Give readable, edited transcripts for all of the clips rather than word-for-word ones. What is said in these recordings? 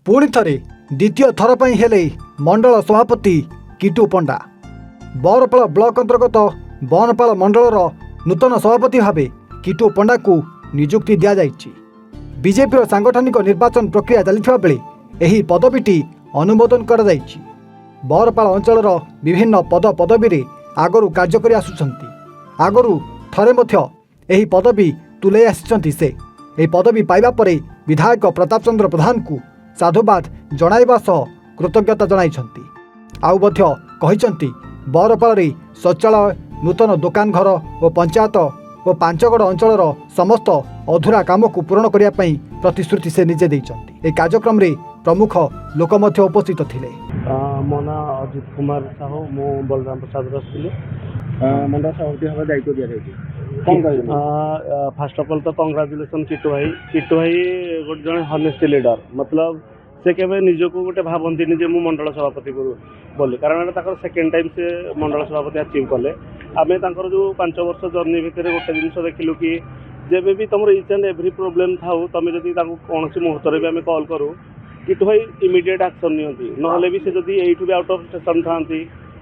पुणी थरे द्वितीय थर पर हेले मंडल सभापति किटू पंडा। बरपाल ब्लॉक अंतर्गत बनपाल मंडलर नूतन सभापति भाव किटू पंडा को नियुक्ति दि जाइछि। बीजेपी सांगठनिक निर्वाचन प्रक्रिया चलता बेले यही पदवीटी अनुमोदन कर जाइछि। बरपाल अंचलर विभिन्न पद पदवी रे आगरू कार्य करि आसुछंती। आगरू थरे मध्य यही पदवी तुले आसिछंती। से यही पदवी पाइबा परे विधायक प्रताप चंद्र प्रधान को साधुवाद जणाइबा सह कृतज्ञता जणाइछंती। आउ मध्य कहिछंती बरपाल रे शौचालय, नूतन दुकान घर और पंचायत और पांचगड़ अंचलर समस्त अधूरा काम को पूरण करिया पई प्रतिश्रुति से निजे दैछंती। ए कार्यक्रम रे प्रमुख लोक मध्य उपस्थित थिले। मो ना अजित कुमार साहू, मो बलराम प्रसाद रसथिले मंडल सभापति भाव दायित्व दिया फास्ट ऑफ ऑल तो कंग्रेचुलेसन किटू भाई। किटू भाई गोटे जन हनेस्ट लीडर, मतलब से केवे निजको गोटे भावती जे मु मंडल सभापति बोली, कारण सेकेंड टाइम से मंडल सभापति अचीव कले। आम जो 5 वर्ष जर्नी भितर गोटे जिन देखिलु कि जब भी तुम इच एंड एव्री प्रोब्लेम था तुम जब कौन मुहूर्त भी आम कॉल करूँ किटू भाई इमिडिएट एक्शन नियंती, नहले भी से जब यू भी आउट ऑफ स्टेशन था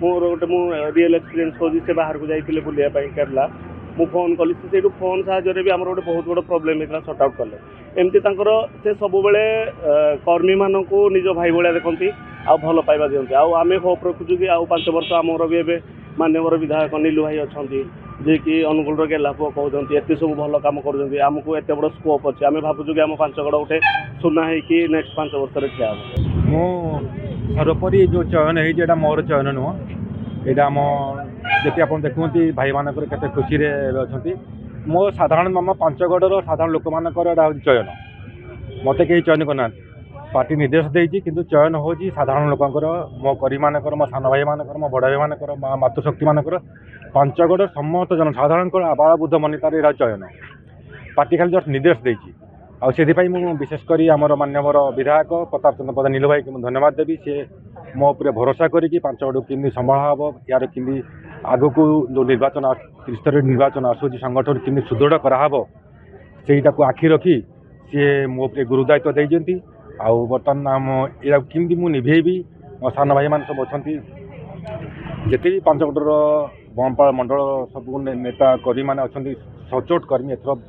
मोर गोटे मु रियल एक्सपीरियंस कौन से बाहर को जाइए बुलाया केरला मु फोन कली से फोन साहाय्य भी आम गोटे बहुत बड़ प्रोब्लेम होता सॉर्ट आउट कले। एमती से सब कर्मी मान को निज भाई भाया देखती आ भल पाइबा दिखती। आम होप रखुचु कि आउ 5 वर्ष आमर भी एवं मान्यवर विधायक नीलू भाई अच्छा जे कि अनुकूल गेला पुओ कहते एत सब भल कम करमको एत बड़ स्कोप अच्छे। आम भावुँ कि आम 5 गड़ गोटे सुना होगी नेक्स्ट 5 वर्ष ठिया मो सर्वोपरि जो चयन है मोर चयन नुह, यहाँ आम जी आप देखुंती भाई मानक केते खुशी अच्छा। मो साधारण मामा 5 गड़र साधारण लोक मान चयन मत कहीं चयन करना पार्टी निर्देश देती, किंतु चयन हो साधारण लोकंर मो करी मानकर मो सान भाई मानकर मो बड़ भाई मानकर मातृशक्ति मानकर 5 गड़ समस्त जन साधारण आबाल बुद्ध मनितार यहाँ चयन पार्टी खाली जस्ट निर्देश देती। आपाई मुझे विशेषकर आमर मान्यवर विधायक प्रताप चंद्र प्रधान नीलू भाई को धन्यवाद देवी। सी मो उपर भरोसा करके 5 गड़ कि संभाला हम यार कि आग को जो निर्वाचन त्रिस्तरीय निर्वाचन आसूँ संगठन कि सुदृढ़ कराब सेटा को आखि रखी सी मो गुरुदायित्व देती। आउ बर्तमान आम या कि निभेबी मो सान भाई मान सब अच्छा जिते भी 5 गड़र बनपाल मंडल सब नेता कर्मी मैंने अच्छा सचोट कर्मी एथर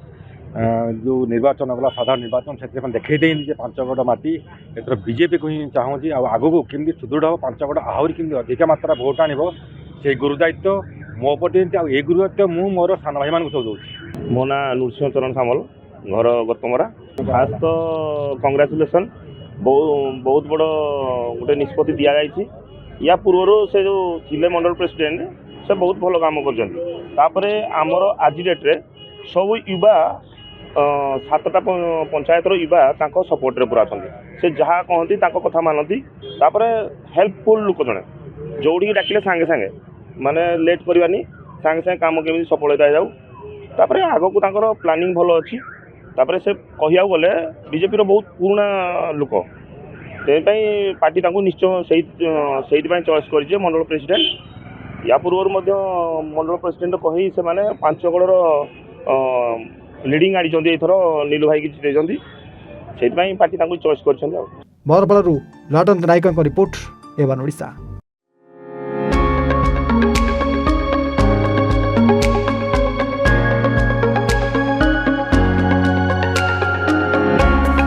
जो निर्वाचन गला साधारण निर्वाचन से देखई देनी 5 गड़ माटी एथर बीजेपी को ही चाहूँगी आग को केमती सुदृढ़ हम 5 गड़ आहरी केमती अधिक मात्रा भोट आण से गुरुदायित्व मो पटे ये गुरुदायित्व मु मोर सान भाई मान सब दूसरी। मो ना नृसिंह चरण सामल, घर गतमरा। खास तो कंग्रेचुलेसन, बहुत बड़ गोटे निष्पत्ति दि जाइए। या पूर्व से जो थिले मंडल प्रेसिडेंट से बहुत भल काम कर आमर आज डेट्रे सब युवा 7टा पंचायतर युवा सपोर्ट रे पूरा अच्छा से जहाँ कहती कथा मानती। हेल्पफुल लोक जड़े जोड़ी डाकिले सांगे सांगे माने लेट करवानी सांगे सांगे काम केमी सफल जाऊ। आग को प्लानिंग भल अच्छी। से कह गले बीजेपी बहुत पुराना लोक से पार्टी निश्चय से चॉइस कर मंडल प्रेसिडेंट। या पूर्व मंडल प्रेसिडेंट कही से 5 गड़र लीडिंग आनी एथर नीलू भाई की जिते से पार्टी चॉइस कर। बरपाल लाटन नायक रिपोर्ट एवं ओडिशा।